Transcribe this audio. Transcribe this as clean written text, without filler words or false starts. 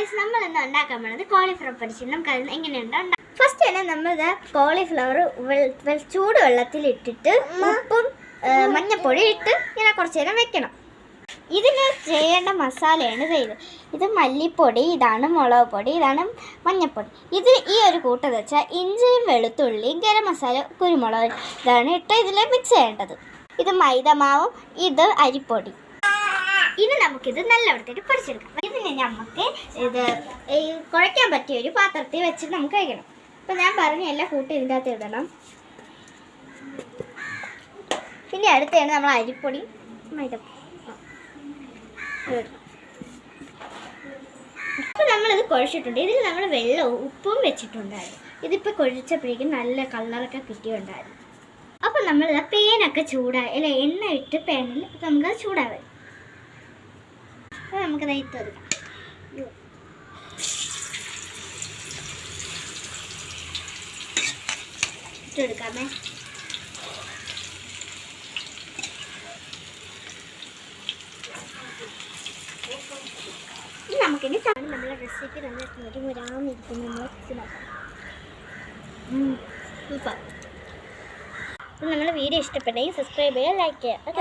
Guys, നമ്മൾ ഇന്ന് ഉണ്ടാക്കാൻ പോകുന്നത് കോളിഫ്ലവർ പൊരിച്ചത്. നമുക്ക് അതിന് എങ്ങനെയുണ്ട് ഫസ്റ്റ് തന്നെ നമ്മൾ കോളിഫ്ലവർ ചൂടുവെള്ളത്തിൽ ഇട്ടിട്ട് ഉപ്പും മഞ്ഞപ്പൊടി ഇട്ട് ഇങ്ങനെ കുറച്ച് നേരം വെക്കണം. ഇതിന് ചെയ്യേണ്ട മസാലയാണ് ഇത് മല്ലിപ്പൊടി, ഇതാണ് മുളക് പൊടി, ഇതാണ് മഞ്ഞപ്പൊടി. ഇത് ഈ ഒരു കൂട്ടം വെച്ചാൽ ഇഞ്ചിയും വെളുത്തുള്ളിയും ഗരം മസാല, കുരുമുളക് ഇതാണ് ഇട്ട് ഇതിൽ മിക്സ് ചെയ്യേണ്ടത്. ഇത് മൈദമാവും, ഇത് അരിപ്പൊടി. ഇനി നമുക്കിത് നല്ലവണ്ണത്തിൽ പൊരിച്ചെടുക്കാം. ഇതിന് നമുക്ക് ഇത് കുഴയ്ക്കാൻ പറ്റിയ ഒരു പാത്രത്തിൽ വെച്ചിട്ട് നമുക്ക് കഴിക്കണം. അപ്പം ഞാൻ പറഞ്ഞ എല്ലാ കൂട്ടും ഇതിൻ്റെ അകത്ത് ഇടണം. പിന്നെ അടുത്താണ് നമ്മൾ അരിപ്പൊടി, മൈദപ്പൊടി. അപ്പോൾ നമ്മളിത് കുഴച്ചിട്ടുണ്ട്. ഇതിൽ നമ്മൾ വെള്ളവും ഉപ്പും വെച്ചിട്ടുണ്ടായിരുന്നു. ഇതിപ്പോൾ കുഴച്ചപ്പോഴേക്കും നല്ല കളറൊക്കെ കിട്ടിയിട്ടുണ്ടായിരുന്നു. അപ്പോൾ നമ്മളിത് പേനൊക്കെ ചൂടായി അല്ല എണ്ണ ഇട്ട് പേനിൽ നമുക്കത് ചൂടാവും. അപ്പോൾ നമുക്കത് ഇട്ടെടുക്കാം. ഇട്ടെടുക്കാമേ. നമുക്കിനി നമ്മളെ റെസിപ്പി നല്ല മുരാമിരിക്കും. നമ്മൾ വീഡിയോ ഇഷ്ടപ്പെട്ടെങ്കിൽ സബ്സ്ക്രൈബ് ചെയ്യുക, ലൈക്ക് ചെയ്യുക.